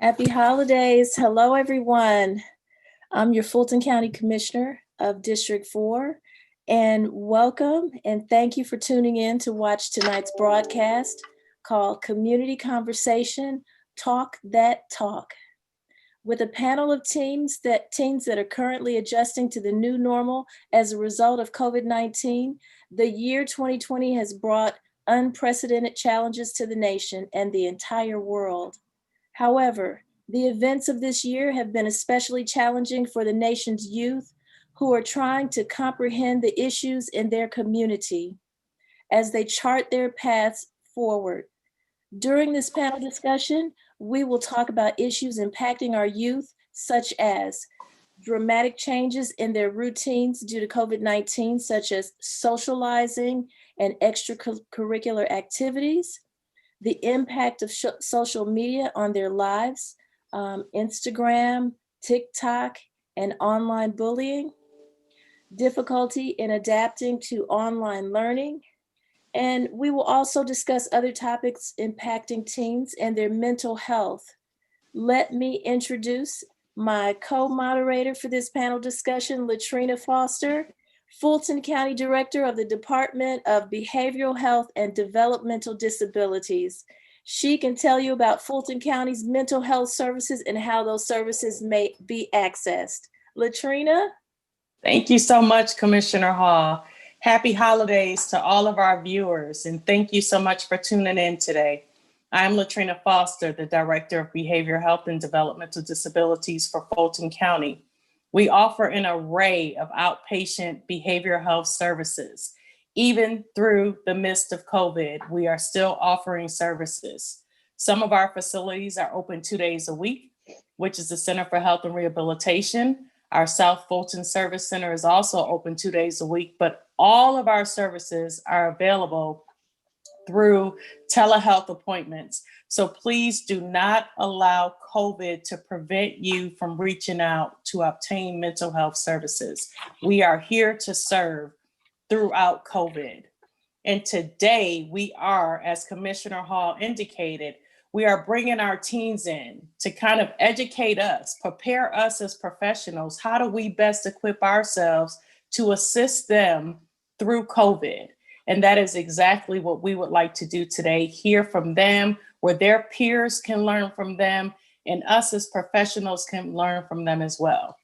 Happy holidays. Hello, everyone. I'm your Fulton County Commissioner of District 4, and welcome and thank you for tuning in to watch tonight's broadcast called Community Conversation, Talk That Talk. With a panel of teens that are currently adjusting to the new normal as a result of COVID-19, the year 2020 has brought unprecedented challenges to the nation and the entire world. However, the events of this year have been especially challenging for the nation's youth who are trying to comprehend the issues in their community as they chart their paths forward. During this panel discussion, we will talk about issues impacting our youth, such as dramatic changes in their routines due to COVID-19, such as socializing and extracurricular activities, the impact of social media on their lives, Instagram, TikTok, and online bullying, difficulty in adapting to online learning, and we will also discuss other topics impacting teens and their mental health. Let me introduce my co-moderator for this panel discussion, Latrina Foster, Fulton County Director of the Department of Behavioral Health and Developmental Disabilities. She can tell you about Fulton County's mental health services and how those services may be accessed. Latrina? Thank you so much, Commissioner Hall. Happy holidays to all of our viewers, and thank you so much for tuning in today. I'm Latrina Foster, the Director of Behavioral Health and Developmental Disabilities for Fulton County. We offer an array of outpatient behavioral health services. Even through the midst of COVID, we are still offering services. Some of our facilities are open 2 days a week, which is the Center for Health and Rehabilitation. Our South Fulton Service Center is also open 2 days a week, but all of our services are available through telehealth appointments. So please do not allow COVID to prevent you from reaching out to obtain mental health services. We are here to serve throughout COVID. And today we are, as Commissioner Hall indicated, we are bringing our teens in to kind of educate us, prepare us as professionals. How do we best equip ourselves to assist them through COVID? And that is exactly what we would like to do today, hear from them, where their peers can learn from them, and us as professionals can learn from them as well.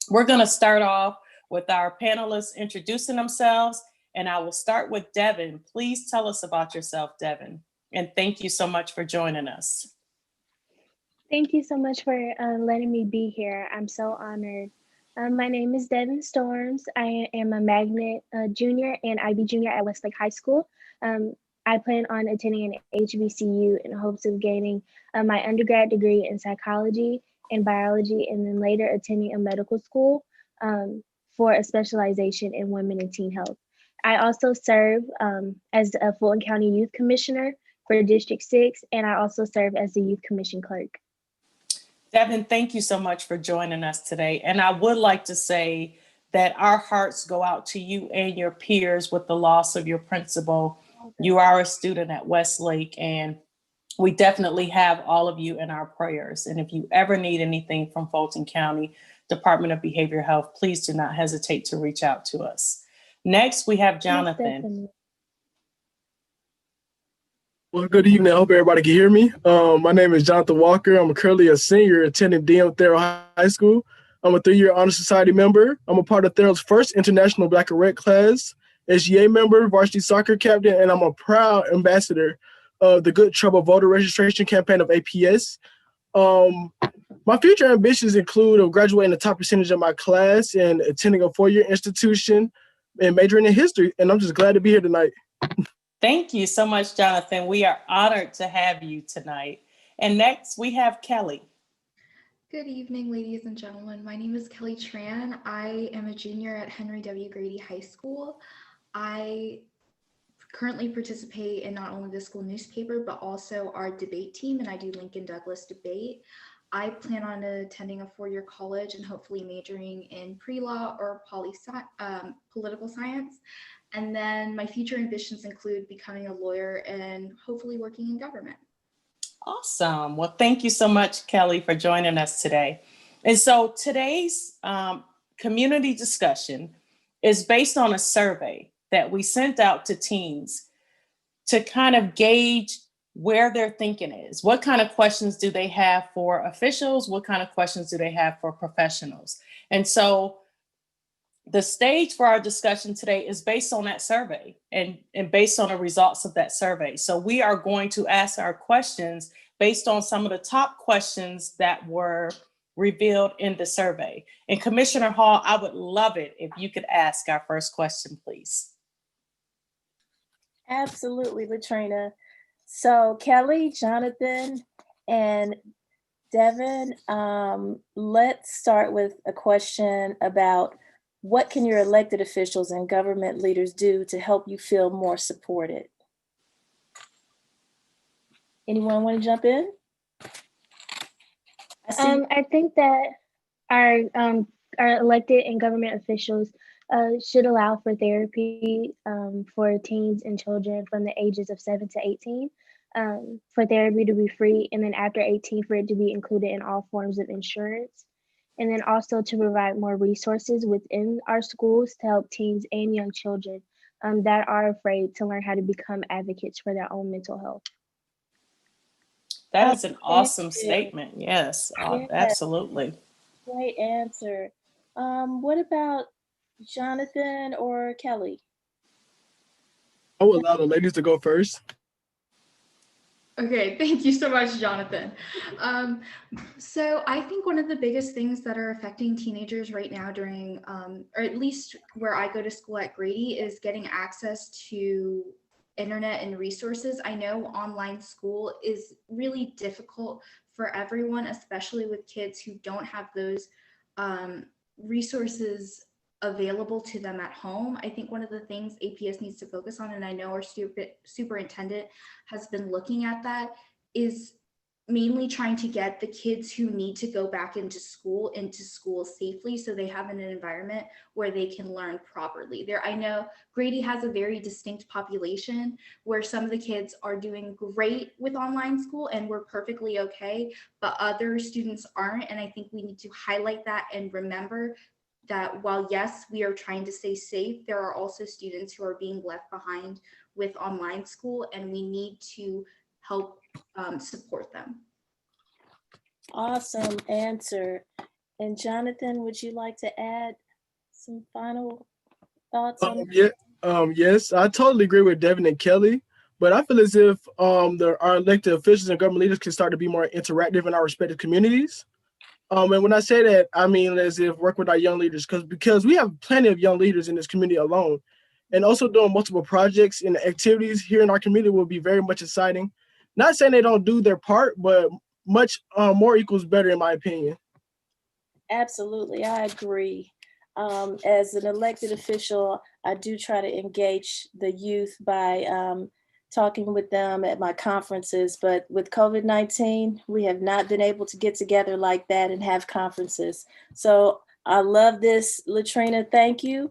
We're gonna start off with our panelists introducing themselves, and I will start with Devin. Please tell us about yourself, Devin. And thank you so much for joining us. Thank you so much for letting me be here. I'm so honored. My name is Devin Storms. I am a magnet junior and IB junior at Westlake High School. I plan on attending an HBCU in hopes of gaining my undergrad degree in psychology and biology, and then later attending a medical school for a specialization in women and teen health. I also serve as a Fulton County Youth Commissioner for District 6, and I also serve as the Youth Commission Clerk. Devin, thank you so much for joining us today. And I would like to say that our hearts go out to you and your peers with the loss of your principal. You are a student at Westlake, and we definitely have all of you in our prayers. And if you ever need anything from Fulton County Department of Behavioral Health, please do not hesitate to reach out to us. Next, we have Jonathan. Well, good evening. I hope everybody can hear me. My name is Jonathan Walker. I'm currently a senior attending DM Thero High School. I'm a 3-year Honor Society member. I'm a part of Thero's first International Black and Red class, SGA member, varsity soccer captain, and I'm a proud ambassador of the Good Trouble voter registration campaign of APS. My future ambitions include graduating the top percentage of my class and attending a 4-year institution and majoring in history. And I'm just glad to be here tonight. Thank you so much, Jonathan. We are honored to have you tonight. And next we have Kelly. Good evening, ladies and gentlemen. My name is Kelly Tran. I am a junior at Henry W. Grady High School. I currently participate in not only the school newspaper, but also our debate team, and I do Lincoln Douglas debate. I plan on attending a 4-year college and hopefully majoring in pre-law or political science. And then my future ambitions include becoming a lawyer and hopefully working in government. Awesome. Well, thank you so much, Kelly, for joining us today. And so today's community discussion is based on a survey that we sent out to teens to kind of gauge where their thinking is. What kind of questions do they have for officials? What kind of questions do they have for professionals? And so the stage for our discussion today is based on that survey and based on the results of that survey. So we are going to ask our questions based on some of the top questions that were revealed in the survey. And Commissioner Hall, I would love it if you could ask our first question, please. Absolutely, Latrina. So Kelly, Jonathan, and Devin, let's start with a question about what can your elected officials and government leaders do to help you feel more supported? Anyone want to jump in? I think that our elected and government officials should allow for therapy for teens and children from the ages of 7 to 18, for therapy to be free, and then after 18 for it to be included in all forms of insurance. And then also to provide more resources within our schools to help teens and young children that are afraid to learn how to become advocates for their own mental health. That is an awesome statement. Yes, Yes. absolutely. Great answer. What about Jonathan or Kelly? I will allow the ladies to go first. Okay, thank you so much, Jonathan. So I think one of the biggest things that are affecting teenagers right now during, or at least where I go to school at Grady, is getting access to internet and resources. I know online school is really difficult for everyone, especially with kids who don't have those resources available to them at home. I think one of the things APS needs to focus on, and I know our superintendent has been looking at that, is mainly trying to get the kids who need to go back into school safely, so they have an environment where they can learn properly. I know Grady has a very distinct population where some of the kids are doing great with online school and we're perfectly okay, but other students aren't. And I think we need to highlight that and remember that while yes, we are trying to stay safe, there are also students who are being left behind with online school, and we need to help support them. Awesome answer. And Jonathan, would you like to add some final thoughts on it? Yes, I totally agree with Devin and Kelly, but I feel as if our elected officials and government leaders can start to be more interactive in our respective communities. And when I say that, I mean as if work with our young leaders, because we have plenty of young leaders in this community alone, and also doing multiple projects and activities here in our community will be very much exciting. Not saying they don't do their part, but much more equals better in my opinion. Absolutely, I agree. As an elected official, I do try to engage the youth by talking with them at my conferences, but with COVID-19, we have not been able to get together like that and have conferences. So I love this, Latrina, thank you.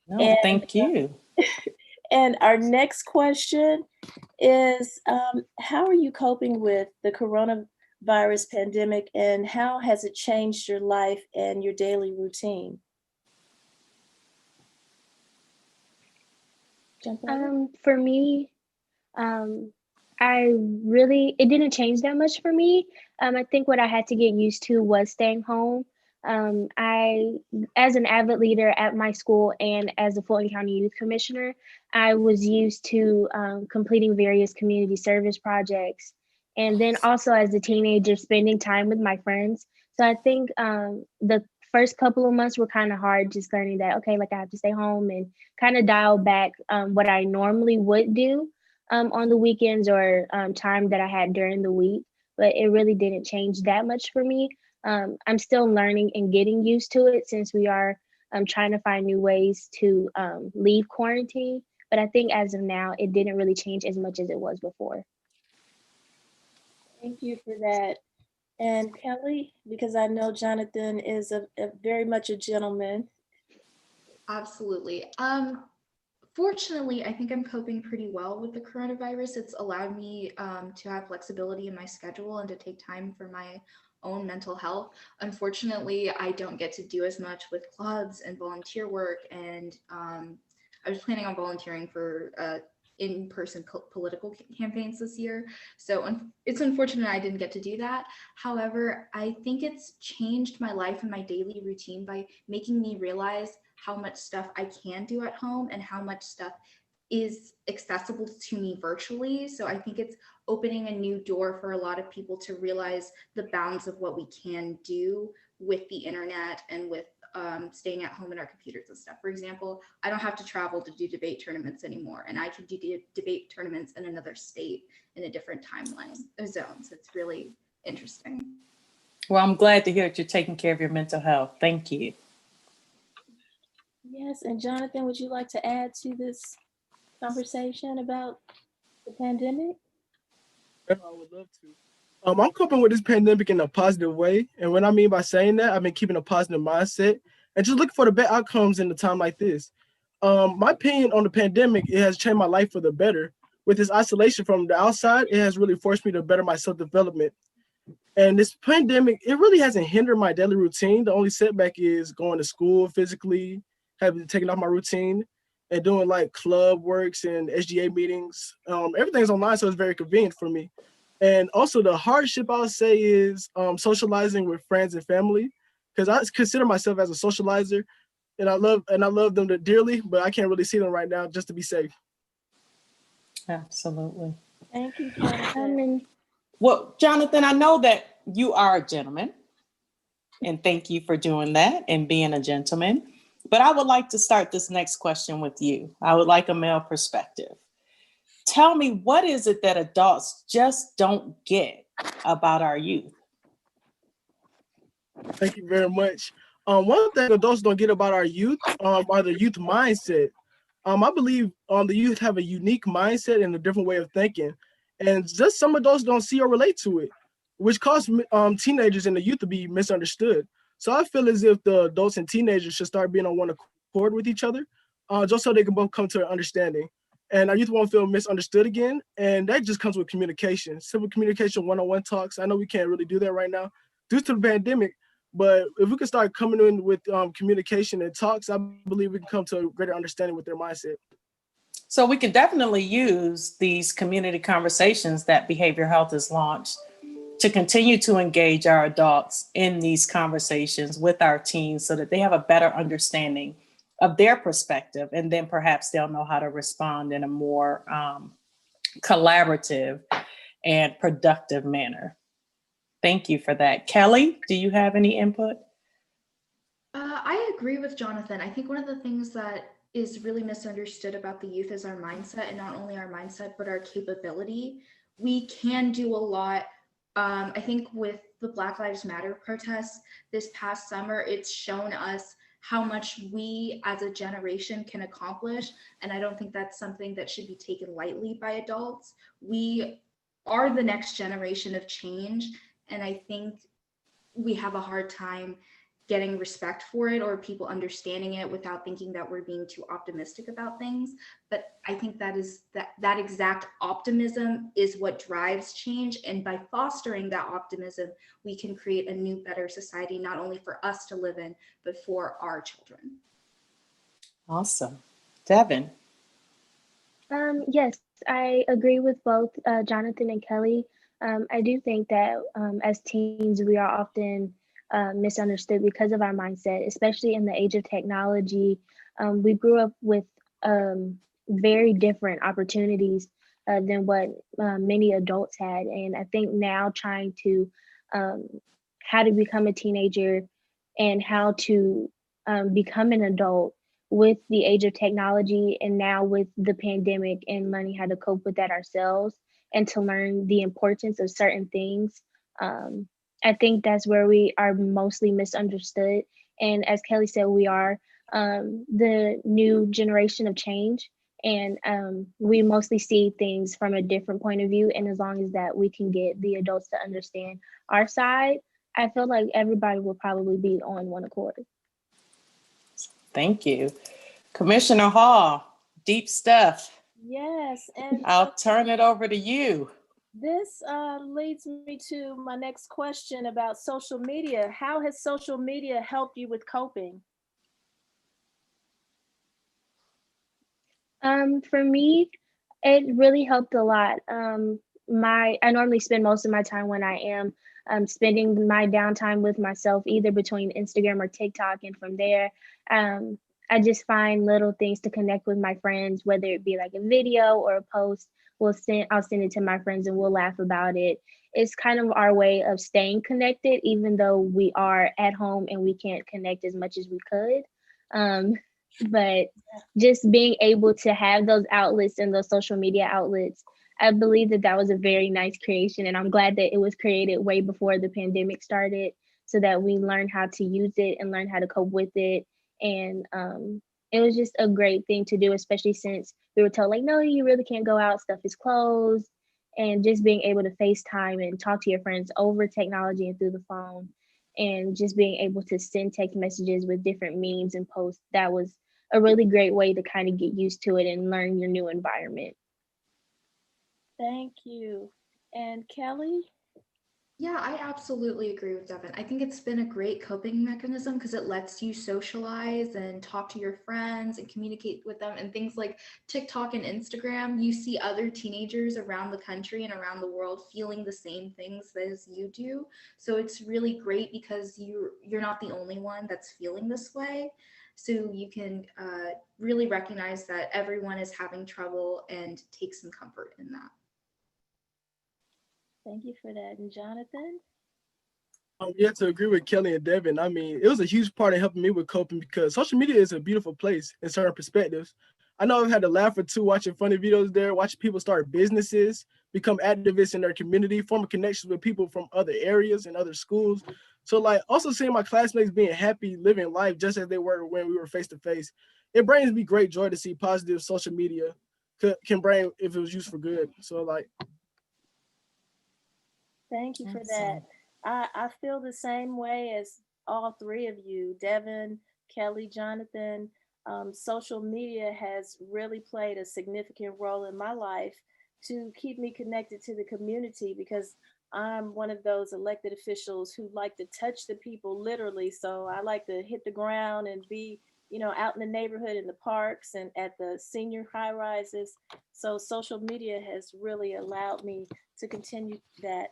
No, thank you. And our next question is, how are you coping with the coronavirus pandemic, and how has it changed your life and your daily routine? For me, it didn't change that much for me. I think what I had to get used to was staying home. As an avid leader at my school and as a Fulton County Youth Commissioner, I was used to completing various community service projects. And then also as a teenager, spending time with my friends. So I think the first couple of months were kind of hard, just learning that, okay, like I have to stay home and kind of dial back what I normally would do on the weekends or time that I had during the week. But it really didn't change that much for me. I'm still learning and getting used to it since we are trying to find new ways to leave quarantine. But I think as of now, it didn't really change as much as it was before. Thank you for that. And Kelly, because I know Jonathan is a very much a gentleman. Absolutely. Fortunately, I think I'm coping pretty well with the coronavirus. It's allowed me to have flexibility in my schedule and to take time for my own mental health. Unfortunately, I don't get to do as much with clubs and volunteer work, and I was planning on volunteering for in-person political campaigns this year. So it's unfortunate I didn't get to do that. However, I think it's changed my life and my daily routine by making me realize how much stuff I can do at home and how much stuff is accessible to me virtually. So I think it's opening a new door for a lot of people to realize the bounds of what we can do with the internet and with staying at home in our computers and stuff. For example, I don't have to travel to do debate tournaments anymore, and I can do debate tournaments in another state in a different timeline zone. So it's really interesting. Well, I'm glad to hear that you're taking care of your mental health. Thank you. Yes, and Jonathan, would you like to add to this conversation about the pandemic? Yeah, I would love to. I'm coping with this pandemic in a positive way. And what I mean by saying that, I've been keeping a positive mindset and just looking for the best outcomes in a time like this. My opinion on the pandemic, it has changed my life for the better. With this isolation from the outside, it has really forced me to better my self-development. And this pandemic, it really hasn't hindered my daily routine. The only setback is going to school physically, having taken off my routine, and doing like club works and SGA meetings. Everything's online, so it's very convenient for me. And also the hardship I would say is socializing with friends and family, because I consider myself as a socializer, and I love them dearly, but I can't really see them right now just to be safe. Absolutely. Thank you, Jonathan. Well, Jonathan, I know that you are a gentleman, and thank you for doing that and being a gentleman. But I would like to start this next question with you. I would like a male perspective. Tell me, what is it that adults just don't get about our youth? Thank you very much. One thing adults don't get about our youth are the youth mindset. I believe the youth have a unique mindset and a different way of thinking, and just some adults don't see or relate to it, which causes teenagers and the youth to be misunderstood. So I feel as if the adults and teenagers should start being on one accord with each other, just so they can both come to an understanding. And our youth won't feel misunderstood again, and that just comes with communication, simple communication, one-on-one talks. I know we can't really do that right now due to the pandemic, but if we can start coming in with communication and talks, I believe we can come to a greater understanding with their mindset. So we can definitely use these community conversations that Behavioral Health has launched to continue to engage our adults in these conversations with our teens so that they have a better understanding of their perspective, and then perhaps they'll know how to respond in a more collaborative and productive manner. Thank you for that. Kelly, do you have any input? I agree with Jonathan. I think one of the things that is really misunderstood about the youth is our mindset, and not only our mindset, but our capability. We can do a lot. I think with the Black Lives Matter protests this past summer, it's shown us how much we as a generation can accomplish. And I don't think that's something that should be taken lightly by adults. We are the next generation of change. And I think we have a hard time getting respect for it or people understanding it without thinking that we're being too optimistic about things. But I think that exact optimism is what drives change. And by fostering that optimism, we can create a new, better society, not only for us to live in, but for our children. Awesome. Devin. Yes, I agree with both Jonathan and Kelly. I do think that as teens, we are often misunderstood because of our mindset, especially in the age of technology. We grew up with very different opportunities than what many adults had. And I think now trying to how to become a teenager and how to become an adult with the age of technology, and now with the pandemic and learning how to cope with that ourselves and to learn the importance of certain things. I think that's where we are mostly misunderstood. And as Kelly said, we are the new generation of change, and we mostly see things from a different point of view. And as long as that we can get the adults to understand our side, I feel like everybody will probably be on one accord. Thank you. Commissioner Hall, Deep stuff. Yes, and I'll turn it over to you. this leads me to my next question about social media. How has social media helped you with coping? For me, it really helped a lot. I normally spend most of my time when I am spending my downtime with myself, either between Instagram or TikTok, and from there, um, I just find little things to connect with my friends, whether it be like a video or a post. I'll send it to my friends and we'll laugh about it. It's kind of our way of staying connected, even though we are at home and we can't connect as much as we could. Um, but just being able to have those outlets and those social media outlets, I believe that that was a very nice creation. And I'm glad that it was created way before the pandemic started so that we learned how to use it and learn how to cope with it. And it was just a great thing to do, especially since we were told, like, no, you really can't go out, stuff is closed. And just being able to FaceTime and talk to your friends over technology and through the phone, and just being able to send text messages with different memes and posts, that was a really great way to kind of get used to it and learn your new environment. Thank you. And Kelly? Yeah, I absolutely agree with Devin. I think it's been a great coping mechanism because it lets you socialize and talk to your friends and communicate with them. And things like TikTok and Instagram, you see other teenagers around the country and around the world feeling the same things as you do. So it's really great because you're not the only one that's feeling this way. So you can really recognize that everyone is having trouble and take some comfort in that. Thank you for that. And Jonathan? Yeah, to agree with Kelly and Devin, I mean, it was a huge part of helping me with coping because social media is a beautiful place in certain perspectives. I know I've had to laugh or two watching funny videos there, watching people start businesses, become activists in their community, forming connections with people from other areas and other schools. So, like, also seeing my classmates being happy, living life just as they were when we were face to face, it brings me great joy to see positive social media can bring if it was used for good. So, like, Thank you for that. Awesome. I feel the same way as all three of you, Devin, Kelly, Jonathan. Social media has really played a significant role in my life to keep me connected to the community because I'm one of those elected officials who like to touch the people literally. So I like to hit the ground and be, out in the neighborhood, in the parks and at the senior high rises. So social media has really allowed me to continue that.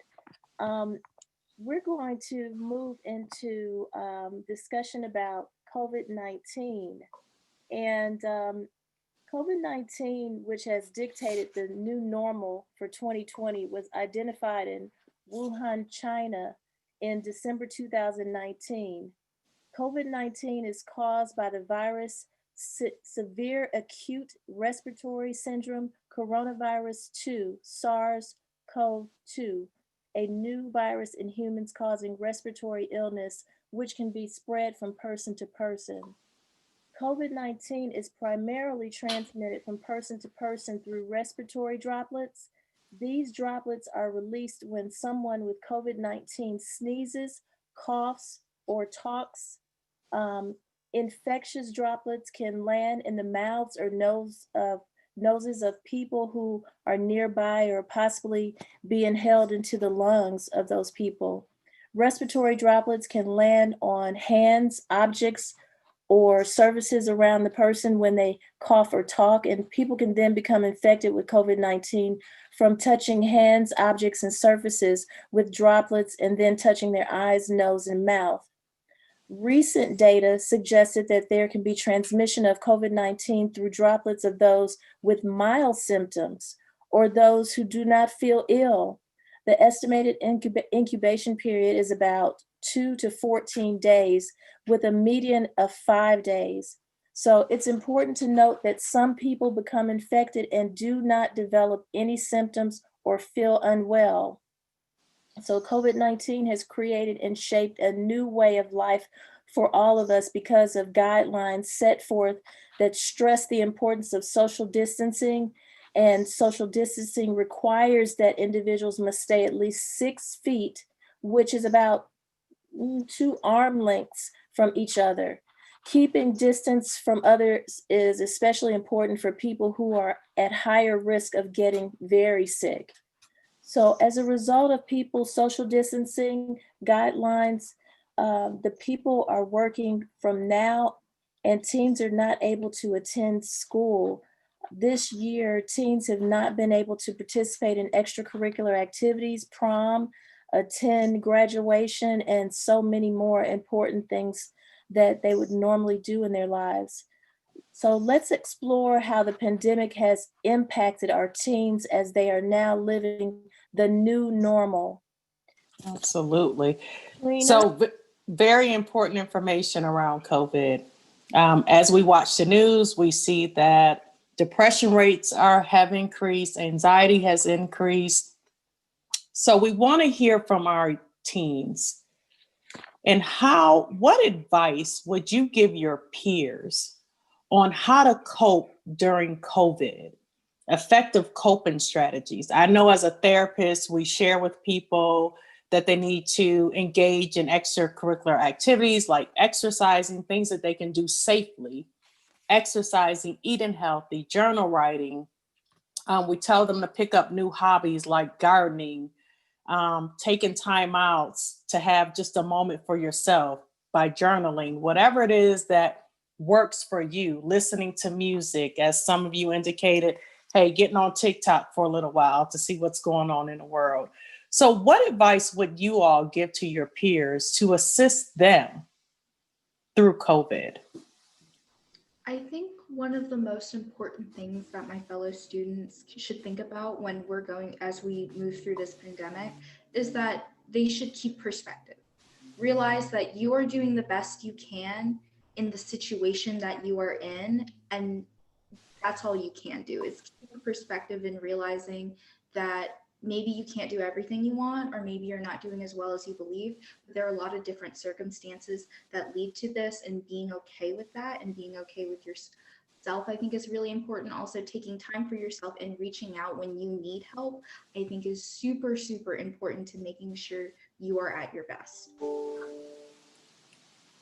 Um, we're going to move into discussion about COVID-19. And COVID-19, which has dictated the new normal for 2020, was identified in Wuhan, China in December 2019. COVID-19 is caused by the virus severe acute respiratory syndrome coronavirus 2, SARS-CoV-2, a new virus in humans causing respiratory illness, which can be spread from person to person. COVID-19 is primarily transmitted from person to person through respiratory droplets. These droplets are released when someone with COVID-19 sneezes, coughs, or talks. um, Infectious droplets can land in the mouths or noses of people who are nearby or possibly be inhaled into the lungs of those people. Respiratory droplets can land on hands, objects, or surfaces around the person when they cough or talk, and people can then become infected with COVID-19 from touching hands, objects, and surfaces with droplets and then touching their eyes, nose, and mouth. Recent data suggested that there can be transmission of COVID-19 through droplets of those with mild symptoms or those who do not feel ill. The estimated incubation period is about 2 to 14 days with a median of 5 days. So it's important to note that some people become infected and do not develop any symptoms or feel unwell. So COVID-19 has created and shaped a new way of life for all of us because of guidelines set forth that stress the importance of social distancing. And social distancing requires that individuals must stay at least 6 feet, which is about 2 arm lengths from each other. Keeping distance from others is especially important for people who are at higher risk of getting very sick. So as a result of people's social distancing guidelines, the people are working from now and teens are not able to attend school. This year, teens have not been able to participate in extracurricular activities, prom, attend graduation, and so many more important things that they would normally do in their lives. So let's explore how the pandemic has impacted our teens as they are now living the new normal. Absolutely. Lena? So very important information around COVID. As we watch the news, we see that depression rates have increased, anxiety has increased. So we want to hear from our teens. And what advice would you give your peers on how to cope during COVID? Effective coping strategies. I know as a therapist, we share with people that they need to engage in extracurricular activities like exercising, things that they can do safely, exercising, eating healthy, journal writing. We tell them to pick up new hobbies like gardening, taking time outs to have just a moment for yourself by journaling, whatever it is that works for you, listening to music, as some of you indicated, hey, getting on TikTok for a little while to see what's going on in the world. So what advice would you all give to your peers to assist them through COVID? I think one of the most important things that my fellow students should think about as we move through this pandemic is that they should keep perspective. Realize that you are doing the best you can in the situation that you are in, and that's all you can do is keep perspective and realizing that maybe you can't do everything you want, or maybe you're not doing as well as you believe, but there are a lot of different circumstances that lead to this, and being okay with that and being okay with yourself, I think, is really important. Also, taking time for yourself and reaching out when you need help, I think, is super, super important to making sure you are at your best.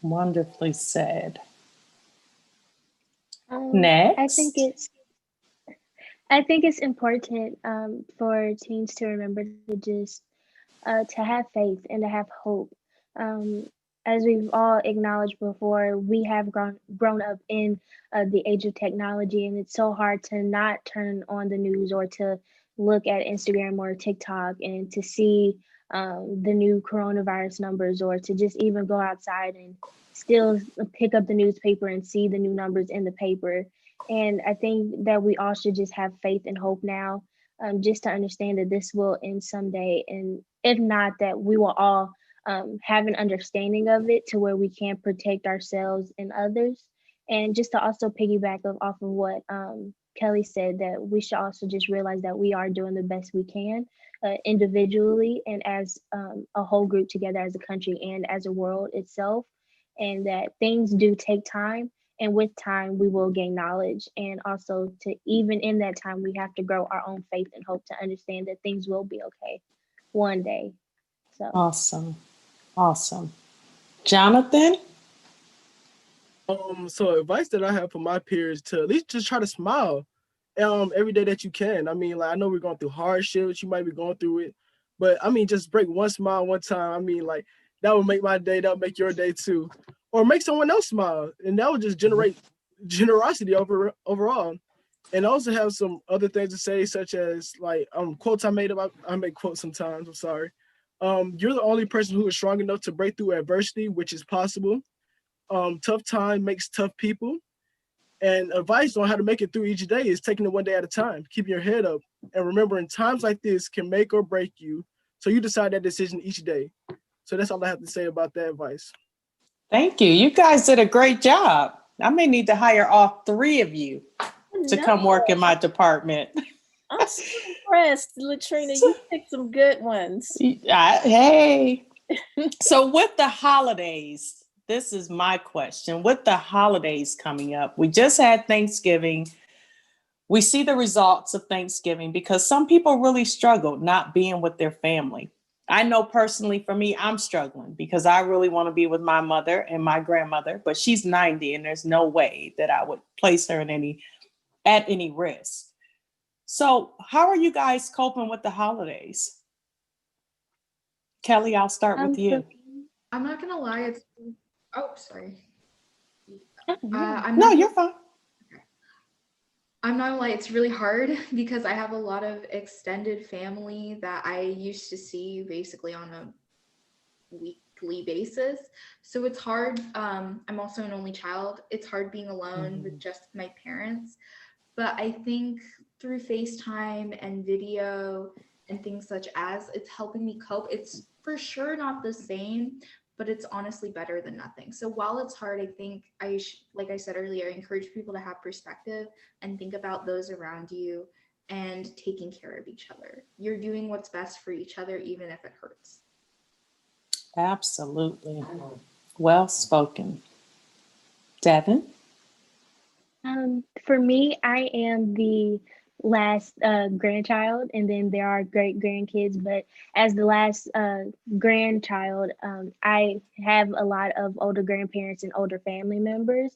Wonderfully said. I think Next. it's important for teens to remember to just to have faith and to have hope. Um, as we've all acknowledged before, we have grown up in the age of technology, and it's so hard to not turn on the news or to look at Instagram or TikTok and to see the new coronavirus numbers, or to just even go outside and still pick up the newspaper and see the new numbers in the paper. And I think that we all should just have faith and hope now, just to understand that this will end someday. And if not, that we will all have an understanding of it to where we can protect ourselves and others. And just to also piggyback off of what Kelly said, that we should also just realize that we are doing the best we can individually and as a whole group together as a country and as a world itself. And that things do take time. And with time, we will gain knowledge. And also, to even in that time, we have to grow our own faith and hope to understand that things will be okay one day. So Awesome. Jonathan? So advice that I have for my peers to at least just try to smile every day that you can. I mean, like, I know we're going through hardships, you might be going through it, but I mean, just break one smile one time. I mean, like, that would make my day, that would make your day too. Or make someone else smile, and that would just generate generosity overall. And I also have some other things to say, such as like quotes I made about, I make quotes sometimes, I'm sorry. You're the only person who is strong enough to break through adversity, which is possible. Tough time makes tough people. And advice on how to make it through each day is taking it one day at a time, keeping your head up, and remembering times like this can make or break you. So you decide that decision each day. So that's all I have to say about that advice. Thank you. You guys did a great job. I may need to hire all three of you to come work in my department. I'm so impressed, Latrina. You picked some good ones. Hey. So with the holidays, this is my question. With the holidays coming up, we just had Thanksgiving. We see the results of Thanksgiving because some people really struggle not being with their family. I know personally for me, I'm struggling because I really want to be with my mother and my grandmother, but she's 90 and there's no way that I would place her at any risk. So how are you guys coping with the holidays? Kelly, I'll start with you. I'm not gonna lie, it's sorry. Yeah. No, you're fine. I'm not gonna lie, it's really hard because I have a lot of extended family that I used to see basically on a weekly basis. So it's hard. I'm also an only child. It's hard being alone with just my parents. But I think through FaceTime and video and things such as, it's helping me cope. It's for sure not the same, but it's honestly better than nothing. So while it's hard, I think like I said earlier, I encourage people to have perspective and think about those around you and taking care of each other. You're doing what's best for each other, even if it hurts. Absolutely. Well spoken. Devin? For me, I am the last grandchild, and then there are great grandkids. But as the last grandchild, I have a lot of older grandparents and older family members.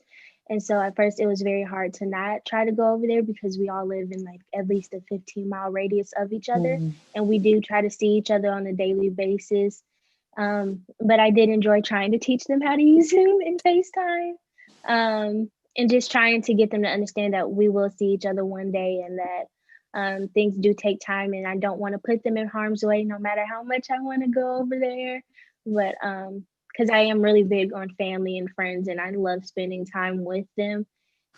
And so at first, it was very hard to not try to go over there because we all live in like at least a 15-mile radius of each other. And we do try to see each other on a daily basis. But I did enjoy trying to teach them how to use Zoom and FaceTime. And just trying to get them to understand that we will see each other one day, and that things do take time, and I don't want to put them in harm's way no matter how much I want to go over there. But because I am really big on family and friends, and I love spending time with them.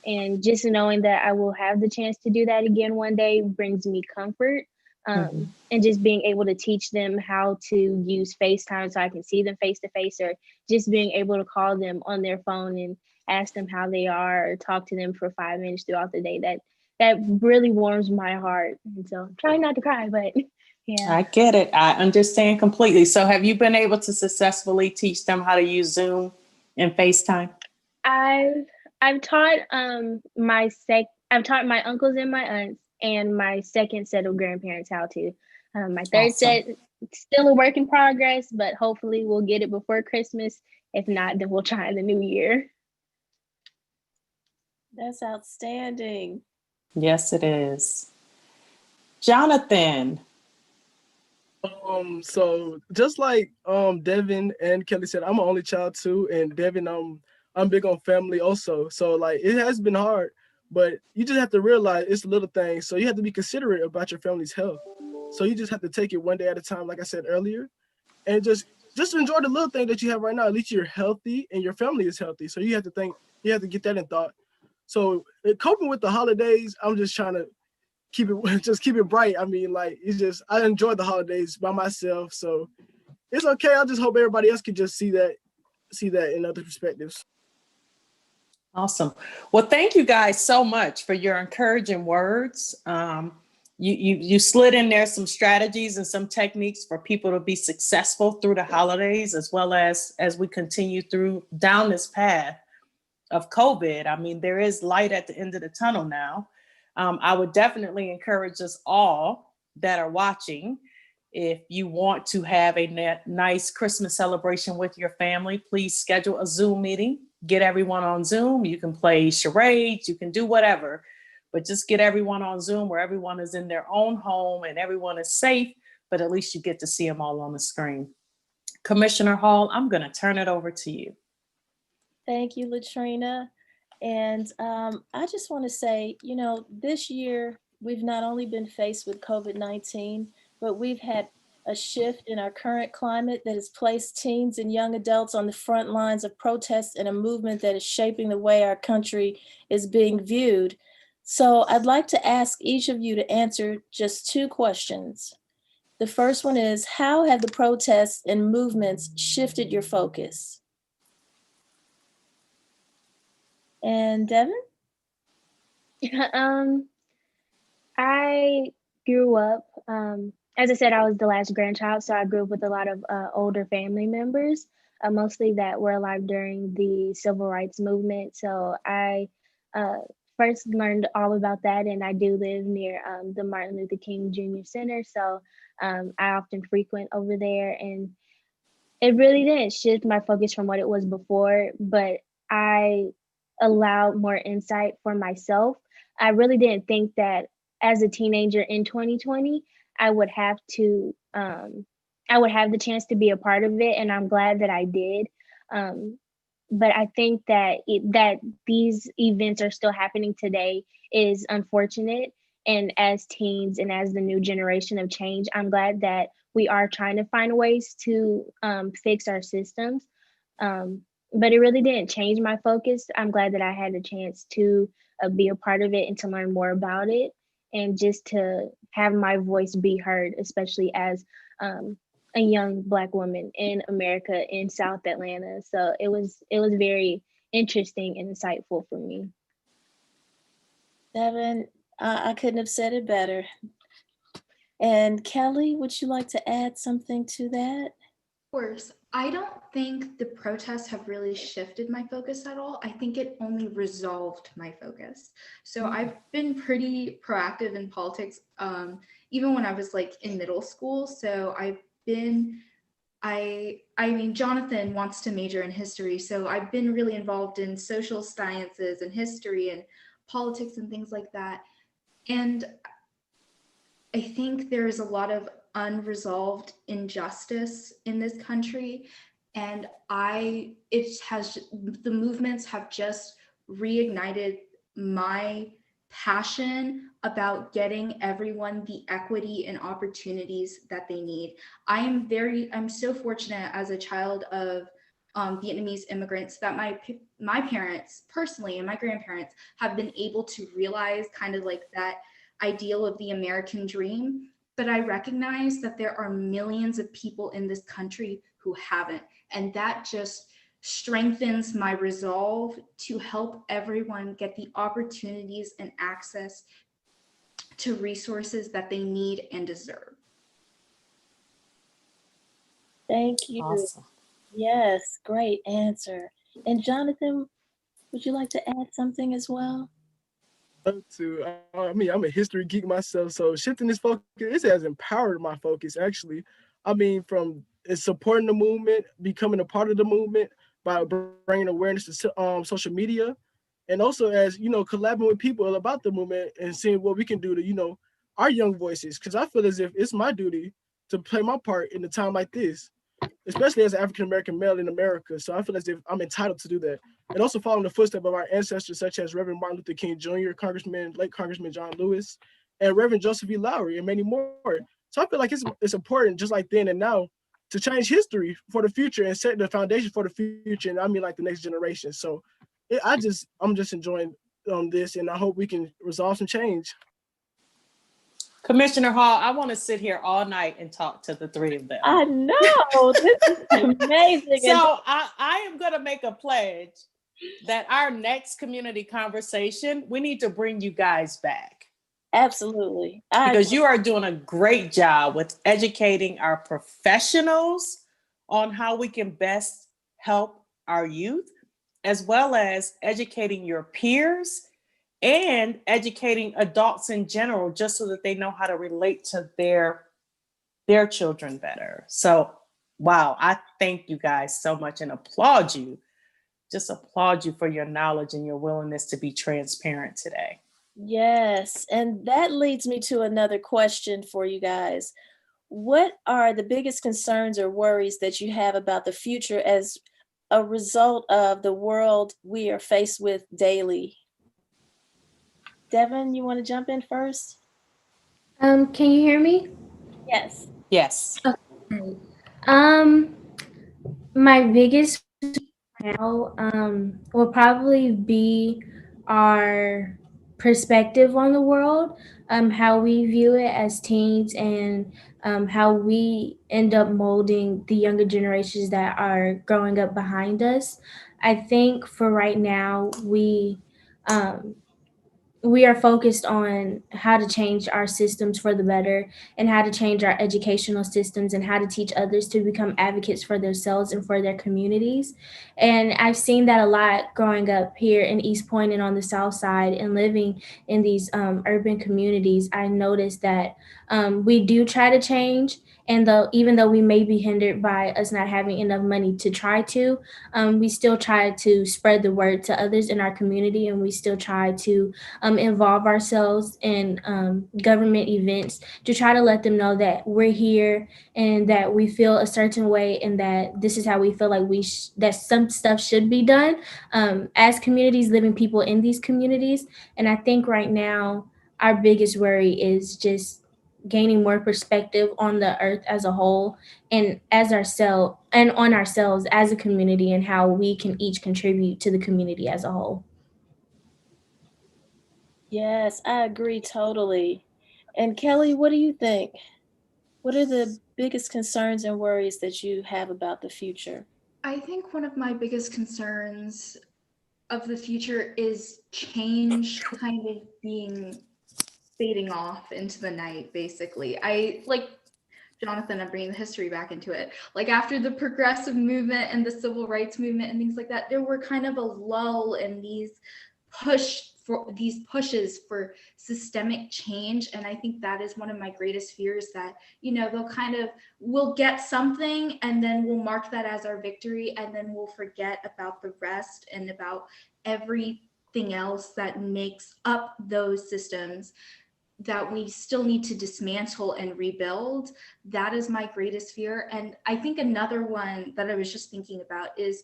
And just knowing that I will have the chance to do that again one day brings me comfort. And just being able to teach them how to use FaceTime so I can see them face to face, or just being able to call them on their phone and ask them how they are, or talk to them for 5 minutes throughout the day. That really warms my heart. And so trying not to cry, but yeah. I get it. I understand completely. So have you been able to successfully teach them how to use Zoom and FaceTime? I've taught I've taught my uncles and my aunts and my second set of grandparents how to. My third set, still a work in progress, but hopefully we'll get it before Christmas. If not, then we'll try in the new year. That's outstanding. Yes, it is. Jonathan. So just like Devin and Kelly said, I'm an only child too, and Devin, I'm big on family also. So like it has been hard, but you just have to realize it's little things. So you have to be considerate about your family's health. So you just have to take it one day at a time, like I said earlier, and just enjoy the little thing that you have right now. At least you're healthy and your family is healthy. So you have to get that in thought. So coping with the holidays, I'm just trying to keep it bright. I mean, like it's just I enjoy the holidays by myself, so it's okay. I just hope everybody else can just see that in other perspectives. Awesome. Well, thank you guys so much for your encouraging words. You slid in there some strategies and some techniques for people to be successful through the holidays, as well as we continue down this path of COVID. I mean, there is light at the end of the tunnel now. I would definitely encourage us all that are watching, if you want to have a nice Christmas celebration with your family, please schedule a Zoom meeting. Get everyone on Zoom. You can play charades, you can do whatever, but just get everyone on Zoom where everyone is in their own home and everyone is safe, but at least you get to see them all on the screen. Commissioner Hall, I'm going to turn it over to you. Thank you, Latrina. And I just want to say, this year we've not only been faced with COVID-19, but we've had a shift in our current climate that has placed teens and young adults on the front lines of protests in a movement that is shaping the way our country is being viewed. So I'd like to ask each of you to answer just 2 questions. The first one is, how have the protests and movements shifted your focus? And Devin? I grew up, as I said, I was the last grandchild, so I grew up with a lot of older family members, mostly that were alive during the civil rights movement. So I first learned all about that, and I do live near the Martin Luther King Jr. Center, so I often frequent over there, and it really didn't shift my focus from what it was before, but I allowed more insight for myself. I really didn't think that as a teenager in 2020, I would have to, I would have the chance to be a part of it, and I'm glad that I did. Um, but I think that that these events are still happening today is unfortunate. And as teens and as the new generation of change, I'm glad that we are trying to find ways to fix our systems. But it really didn't change my focus. I'm glad that I had the chance to be a part of it and to learn more about it, and just to have my voice be heard, especially as um, a young Black woman in America in South Atlanta. So it was very interesting and insightful for me. Devin, I couldn't have said it better. And Kelly, would you like to add something to that? Of course, I don't think the protests have really shifted my focus at all. I think it only resolved my focus. So I've been pretty proactive in politics, even when I was like in middle school. So I mean, Jonathan wants to major in history, so I've been really involved in social sciences and history and politics and things like that. And I think there's a lot of unresolved injustice in this country, and the movements have just reignited my passion about getting everyone the equity and opportunities that they need. I'm so fortunate as a child of Vietnamese immigrants that my parents personally and my grandparents have been able to realize kind of like that ideal of the American dream. But I recognize that there are millions of people in this country who haven't. And that just strengthens my resolve to help everyone get the opportunities and access to resources that they need and deserve. Thank you. Awesome. Yes, great answer. And Jonathan, would you like to add something as well? I mean, I'm a history geek myself, so shifting this focus, it has empowered my focus actually. I mean, from supporting the movement, becoming a part of the movement by bringing awareness to social media, and also as collaborating with people about the movement and seeing what we can do to our young voices. Because I feel as if it's my duty to play my part in a time like this, especially as an African American male in America. So I feel as if I'm entitled to do that. And also following the footsteps of our ancestors, such as Reverend Martin Luther King Jr., late Congressman John Lewis, and Reverend Joseph E. Lowry, and many more. So I feel like it's important, just like then and now, to change history for the future and set the foundation for the future. And I mean, like the next generation. So I'm just enjoying this, and I hope we can resolve some change. Commissioner Hall, I want to sit here all night and talk to the three of them. I know, this is amazing. So I am going to make a pledge that our next community conversation, we need to bring you guys back. Absolutely. Because you are doing a great job with educating our professionals on how we can best help our youth, as well as educating your peers and educating adults in general, just so that they know how to relate to their children better. So, wow, I thank you guys so much and applaud you for your knowledge and your willingness to be transparent today. Yes, and that leads me to another question for you guys. What are the biggest concerns or worries that you have about the future as a result of the world we are faced with daily? Devin, you want to jump in first? Can you hear me? Yes. Yes. Okay. My biggest now will probably be our perspective on the world, how we view it as teens, and how we end up molding the younger generations that are growing up behind us. I think for right now, we are focused on how to change our systems for the better and how to change our educational systems and how to teach others to become advocates for themselves and for their communities. And I've seen that a lot growing up here in East Point and on the South Side and living in these urban communities. I noticed that we do try to change. And even though we may be hindered by us not having enough money to try to, we still try to spread the word to others in our community, and we still try to involve ourselves in government events to try to let them know that we're here and that we feel a certain way and that this is how we feel like that some stuff should be done as communities, living people in these communities. And I think right now our biggest worry is just gaining more perspective on the earth as a whole and as ourselves and on ourselves as a community and how we can each contribute to the community as a whole. Yes, I agree totally. And Kelly, what do you think? What are the biggest concerns and worries that you have about the future? I think one of my biggest concerns of the future is change kind of being fading off into the night, basically. I like Jonathan, I'm bringing the history back into it. Like after the progressive movement and the civil rights movement and things like that, there were kind of a lull in these pushes for systemic change. And I think that is one of my greatest fears, that, you know, we'll get something and then we'll mark that as our victory, and then we'll forget about the rest and about everything else that makes up those systems that we still need to dismantle and rebuild. That is my greatest fear. And I think another one that I was just thinking about is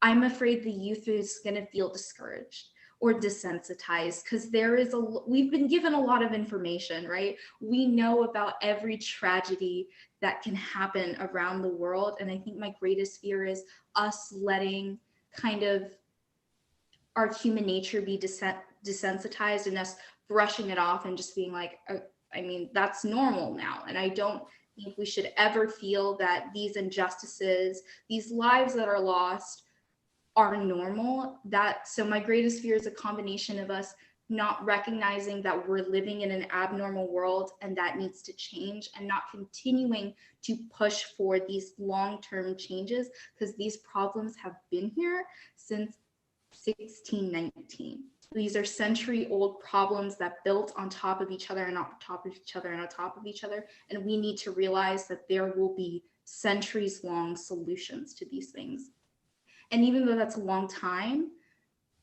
I'm afraid the youth is going to feel discouraged or desensitized, because we've been given a lot of information, right? We know about every tragedy that can happen around the world. And I think my greatest fear is us letting kind of our human nature be desensitized and us brushing it off and just being like, I mean, that's normal now. And I don't think we should ever feel that these injustices, these lives that are lost, are normal. So my greatest fear is a combination of us not recognizing that we're living in an abnormal world and that needs to change, and not continuing to push for these long-term changes, because these problems have been here since 1619. These are century-old problems that built on top of each other and on top of each other and on top of each other. And we need to realize that there will be centuries-long solutions to these things. And even though that's a long time,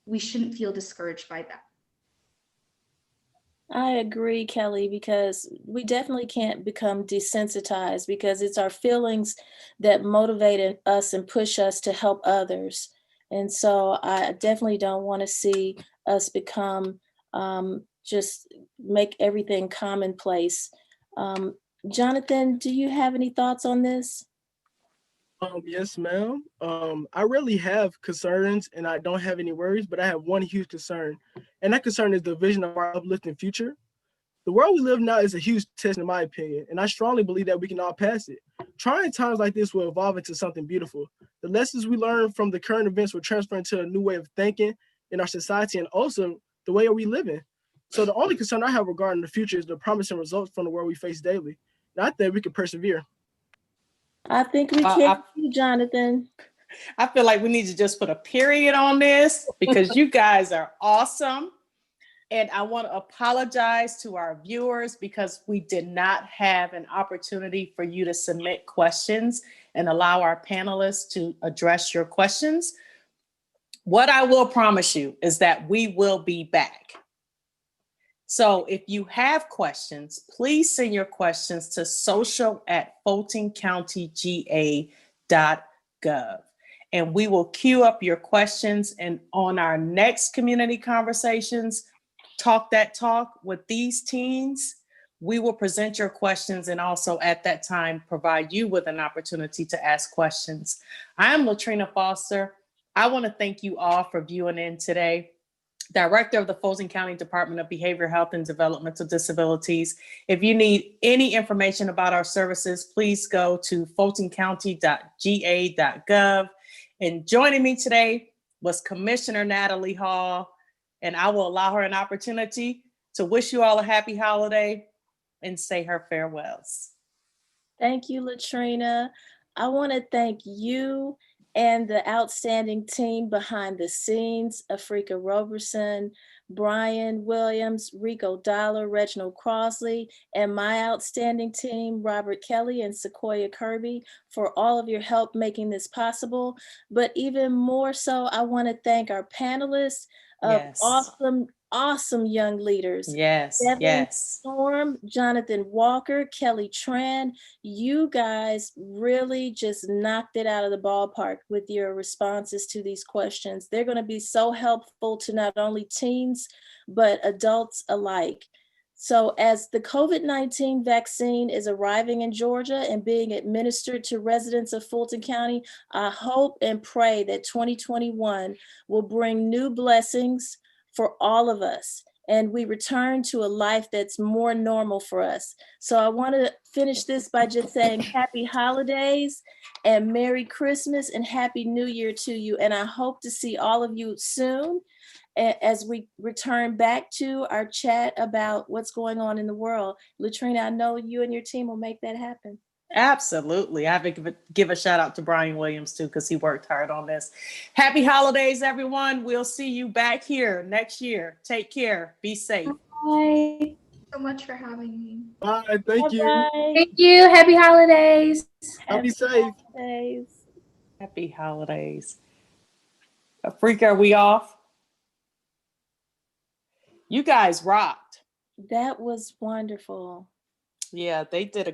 we shouldn't feel discouraged by that. I agree, Kelly, because we definitely can't become desensitized, because it's our feelings that motivate us and push us to help others. And so I definitely don't want to see us become just make everything commonplace. Jonathan, do you have any thoughts on this? Yes, ma'am. I really have concerns and I don't have any worries, but I have one huge concern. And that concern is the vision of our uplifting future. The world we live now is a huge test, in my opinion, and I strongly believe that we can all pass it. Trying times like this will evolve into something beautiful. The lessons we learn from the current events will transfer into a new way of thinking in our society and also the way we live in. So the only concern I have regarding the future is the promising results from the world we face daily. And I think we can persevere. I think we can, Jonathan. I feel like we need to just put a period on this, because you guys are awesome. And I want to apologize to our viewers because we did not have an opportunity for you to submit questions and allow our panelists to address your questions. What I will promise you is that we will be back. So if you have questions, please send your questions to social@fultoncountyga.gov. And we will queue up your questions, and on our next community conversations, Talk That Talk with these teens, we will present your questions and also at that time provide you with an opportunity to ask questions. I am Latrina Foster. I want to thank you all for viewing in today. Director of the Fulton County Department of Behavioral Health and Developmental Disabilities. If you need any information about our services, please go to fultoncounty.ga.gov. And joining me today was Commissioner Natalie Hall, and I will allow her an opportunity to wish you all a happy holiday and say her farewells. Thank you, Latrina. I want to thank you and the outstanding team behind the scenes, Afrika Roberson, Brian Williams, Rico Dollar, Reginald Crosley, and my outstanding team, Robert Kelly and Sequoia Kirby, for all of your help making this possible. But even more so, I want to thank our panelists of Yes. awesome young leaders. Yes, Devin yes. Storm, Jonathan Walker, Kelly Tran, you guys really just knocked it out of the ballpark with your responses to these questions. They're going to be so helpful to not only teens, but adults alike. So as the COVID-19 vaccine is arriving in Georgia and being administered to residents of Fulton County, I hope and pray that 2021 will bring new blessings for all of us, and we return to a life that's more normal for us. So I want to finish this by just saying happy holidays and Merry Christmas and Happy New Year to you. And I hope to see all of you soon as we return back to our chat about what's going on in the world. Latrina, I know you and your team will make that happen. Absolutely. I have to give a shout out to Brian Williams too, because he worked hard on this. Happy holidays, everyone. We'll see you back here next year. Take care. Be safe. Bye. Thank you so much for having me. Bye. Thank you. Bye-bye. Thank you. Happy holidays. Be safe. Holidays. Happy holidays. Afrika, are we off? You guys rocked. That was wonderful. Yeah, they did a